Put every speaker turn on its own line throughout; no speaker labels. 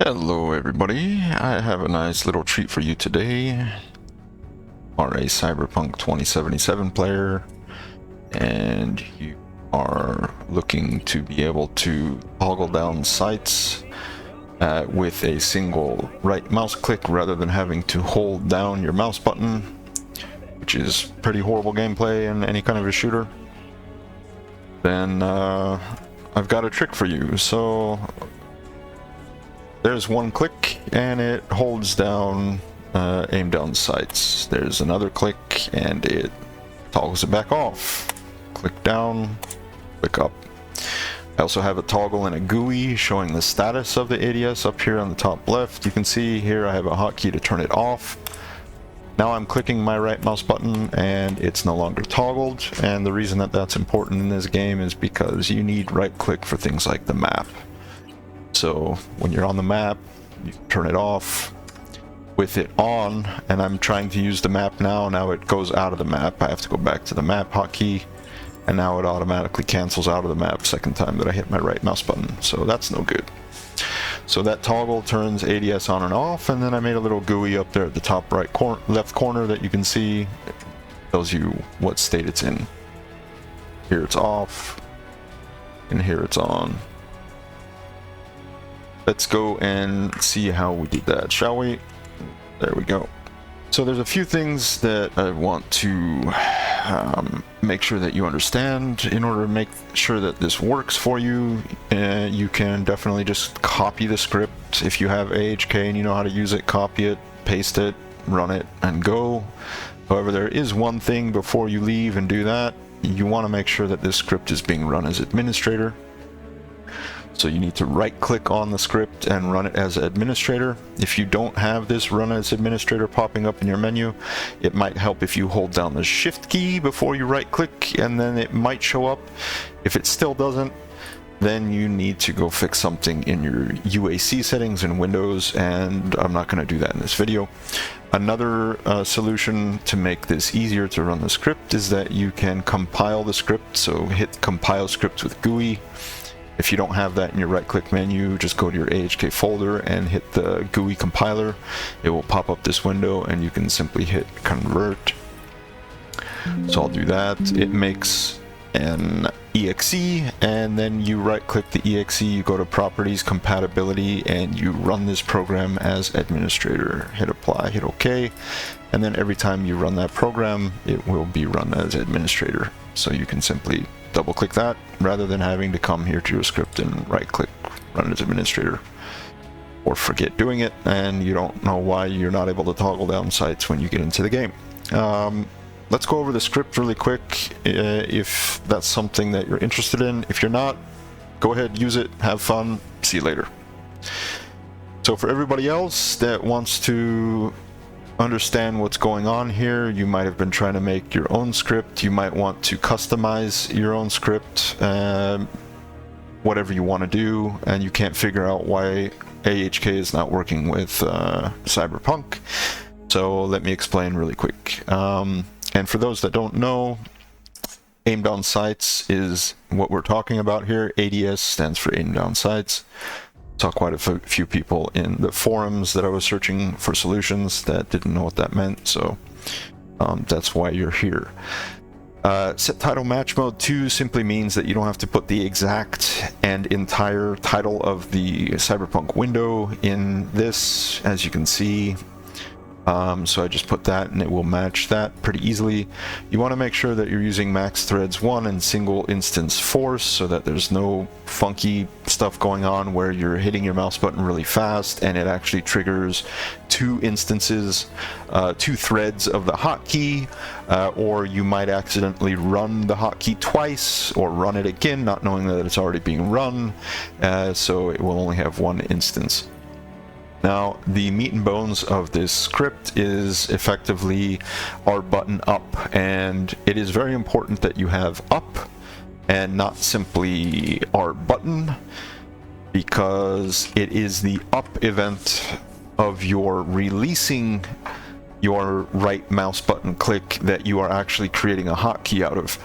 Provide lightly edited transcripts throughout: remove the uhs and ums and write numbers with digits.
Hello everybody, I have a nice little treat for you today. Are a Cyberpunk 2077 player and you are looking to be able to toggle down sights with a single right mouse click rather than having to hold down your mouse button, which is pretty horrible gameplay in any kind of a shooter, then I've got a trick for you. So there's one click and it holds down aim down sights. There's another click and it toggles it back off. Click down, click up. I also have a toggle and a GUI showing the status of the ADS up here on the top left. You can see here I have a hotkey to turn it off. Now I'm clicking my right mouse button and it's no longer toggled, and the reason that that's important in this game is because you need right click for things like the map. So when you're on the map, you turn it off. With it on, and I'm trying to use the map now it goes out of the map. I have to go back to the map hotkey, and now it automatically cancels out of the map second time that I hit my right mouse button. So that's no good. So that toggle turns ADS on and off, and then I made a little GUI up there at the top right left corner that you can see. It tells you what state it's in. Here it's off, and here it's on. Let's go and see how we did that, shall we? There we go. So there's a few things that I want to make sure that you understand. In order to make sure that this works for you, you can definitely just copy the script. If you have AHK and you know how to use it, copy it, paste it, run it, and go. However, there is one thing before you leave and do that. You want to make sure that this script is being run as administrator. So you need to right click on the script and run it as administrator. If you don't have this run as administrator popping up in your menu, it might help if you hold down the shift key before you right click, and then it might show up. If it still doesn't, then you need to go fix something in your UAC settings in Windows, and I'm not going to do that in this video. Another solution to make this easier to run the script is that you can compile the script. So hit compile script with GUI. If you don't have that in your right-click menu, just go to your AHK folder and hit the GUI compiler. It will pop up this window and you can simply hit convert. So I'll do that. It makes an exe, and then you right-click the exe, you go to properties, compatibility, and you run this program as administrator. Hit apply, hit OK, and then every time you run that program, it will be run as administrator. So you can simply double click that rather than having to come here to your script and right click run as administrator, or forget doing it and you don't know why you're not able to toggle down sights when you get into the game. Let's go over the script really quick if that's something that you're interested in. If you're not, go ahead, use it, have fun, see you later. So for everybody else that wants to understand what's going on here, you might have been trying to make your own script, you might want to customize your own script, whatever you want to do, and you can't figure out why AHK is not working with Cyberpunk. So let me explain really quick. And for those that don't know, aim down sights is what we're talking about here. ADS stands for aim down sights. Saw quite a few people in the forums that I was searching for solutions that didn't know what that meant, so that's why you're here. SetTitleMatchMode 2 simply means that you don't have to put the exact and entire title of the Cyberpunk window in this, as you can see. So I just put that and it will match that pretty easily. You want to make sure that you're using max threads 1 and single instance force so that there's no funky stuff going on where you're hitting your mouse button really fast and it actually triggers two instances, two threads of the hotkey, or you might accidentally run the hotkey twice or run it again not knowing that it's already being run, so it will only have one instance. Now, the meat and bones of this script is effectively our button up, and it is very important that you have up and not simply our button, because it is the up event of your releasing your right mouse button click that you are actually creating a hotkey out of.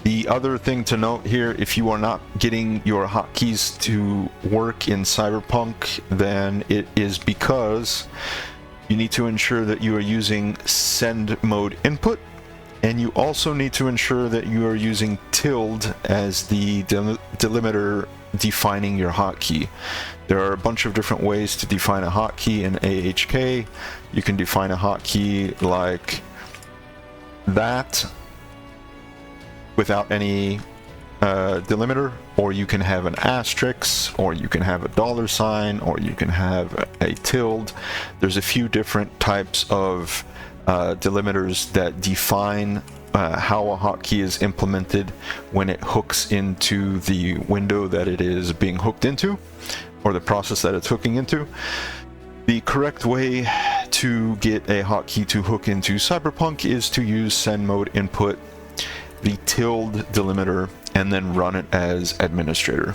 The other thing to note here, if you are not getting your hotkeys to work in Cyberpunk, then it is because you need to ensure that you are using send mode input, and you also need to ensure that you are using tilde as the delimiter defining your hotkey. There are a bunch of different ways to define a hotkey in AHK. You can define a hotkey like that without any delimiter, or you can have an asterisk, or you can have a $, or you can have a tilde. There's a few different types of delimiters that define how a hotkey is implemented when it hooks into the window that it is being hooked into, or the process that it's hooking into. The correct way to get a hotkey to hook into Cyberpunk is to use send mode input, the tilde delimiter, and then run it as administrator.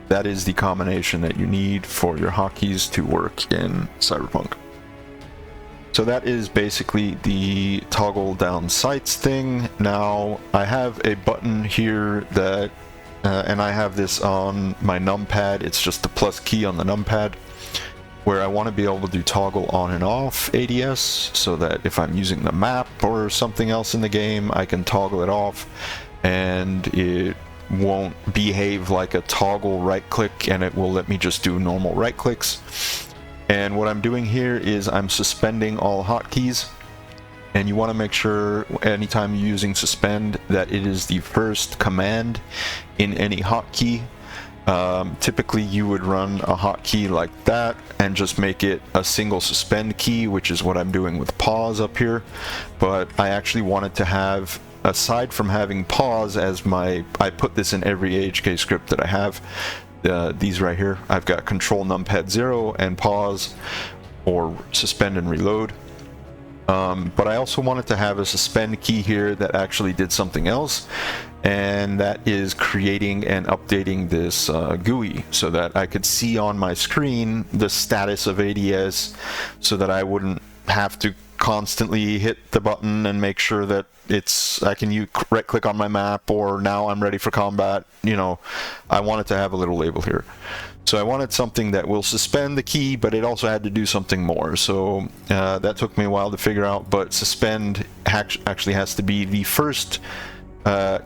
That is the combination that you need for your hotkeys to work in Cyberpunk. So that is basically the toggle down sights thing. Now I have a button here that, and I have this on my numpad, it's just the plus key on the numpad, where I want to be able to toggle on and off ADS, so that if I'm using the map or something else in the game, I can toggle it off and it won't behave like a toggle right click, and it will let me just do normal right clicks. And what I'm doing here is I'm suspending all hotkeys, and you want to make sure anytime you're using suspend that it is the first command in any hotkey. Typically you would run a hotkey like that and just make it a single suspend key, which is what I'm doing with pause up here. But I actually wanted to have, aside from having pause as I put this in every AHK script that I have, these right here, I've got control numpad 0 and pause, or suspend and reload. But I also wanted to have a suspend key here that actually did something else, and that is creating and updating this GUI so that I could see on my screen the status of ADS, so that I wouldn't have to constantly hit the button and make sure that I can right click on my map, or now I'm ready for combat. You know, I wanted to have a little label here. So I wanted something that will suspend the key, but it also had to do something more. So that took me a while to figure out, but suspend actually has to be the first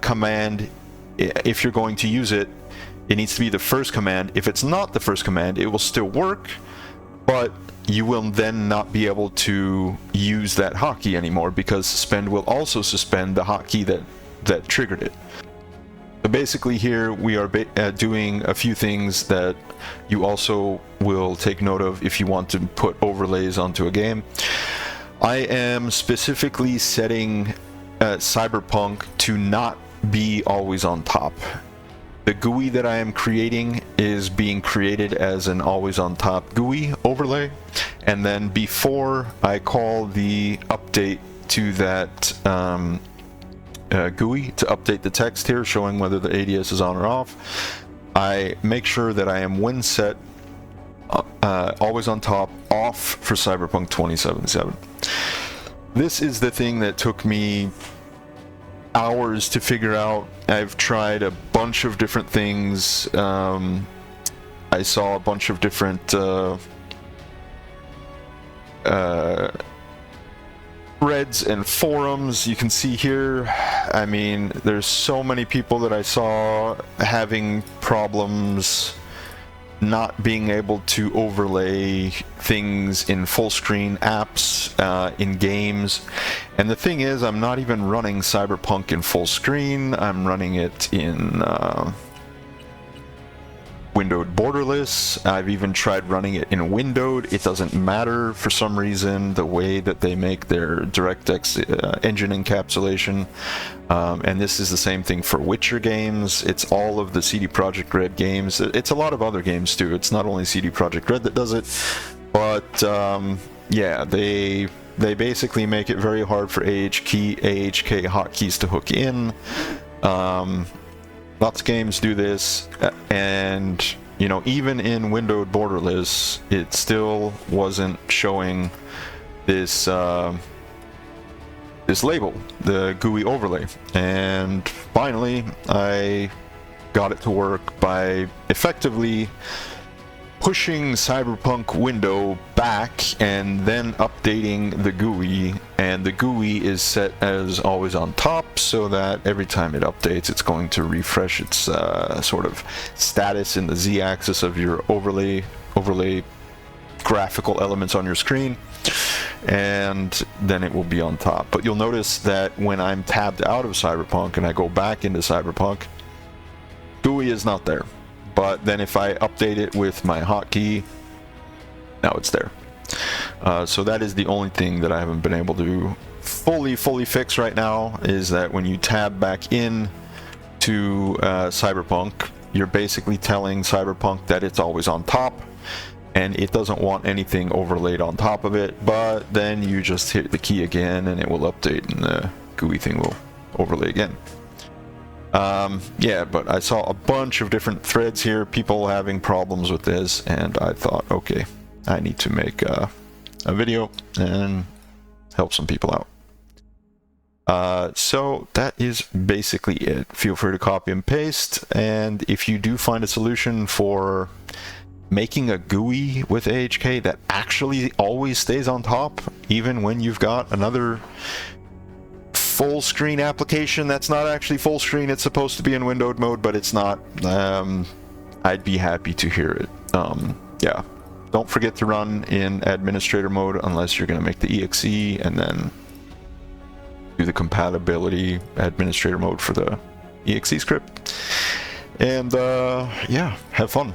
command. If you're going to use it, it needs to be the first command. If it's not the first command, it will still work, but you will then not be able to use that hotkey anymore, because suspend will also suspend the hotkey that triggered it. So basically here we are doing a few things that you also will take note of if you want to put overlays onto a game. I am specifically setting Cyberpunk to not be always on top. The GUI that I am creating is being created as an always on top GUI overlay, and then before I call the update to that GUI to update the text here showing whether the ADS is on or off, I make sure that I am when set always on top off for Cyberpunk 2077. This is the thing that took me hours to figure out. I've tried a bunch of different things. I saw a bunch of different threads and forums. You can see here, I mean, there's so many people that I saw having problems not being able to overlay things in full screen apps, in games. And the thing is, I'm not even running Cyberpunk in full screen. I'm running it in windowed borderless. I've even tried running it in windowed. It doesn't matter for some reason, the way that they make their DirectX engine encapsulation. And this is the same thing for Witcher games. It's all of the CD Projekt Red games. It's a lot of other games too. It's not only CD Projekt Red that does it, but yeah, they basically make it very hard for AHK hotkeys to hook in. Lots of games do this, and you know, even in windowed borderless, it still wasn't showing this this label, the GUI overlay. And finally, I got it to work by effectively pushing Cyberpunk window back and then updating the GUI, and the GUI is set as always on top so that every time it updates it's going to refresh its sort of status in the z-axis of your overlay graphical elements on your screen, and then it will be on top. But you'll notice that when I'm tabbed out of Cyberpunk and I go back into Cyberpunk, GUI is not there. But then if I update it with my hotkey, now it's there. So that is the only thing that I haven't been able to fully fix right now, is that when you tab back in to Cyberpunk, you're basically telling Cyberpunk that it's always on top and it doesn't want anything overlaid on top of it, but then you just hit the key again and it will update and the GUI thing will overlay again. Yeah, but I saw a bunch of different threads here, people having problems with this, and I thought, okay, I need to make a video and help some people out. So that is basically it. Feel free to copy and paste, and if you do find a solution for making a GUI with AHK that actually always stays on top, even when you've got another full screen application that's not actually full screen, it's supposed to be in windowed mode, but it's not, I'd be happy to hear it. Yeah, don't forget to run in administrator mode unless you're going to make the exe and then do the compatibility administrator mode for the exe script. And yeah, have fun.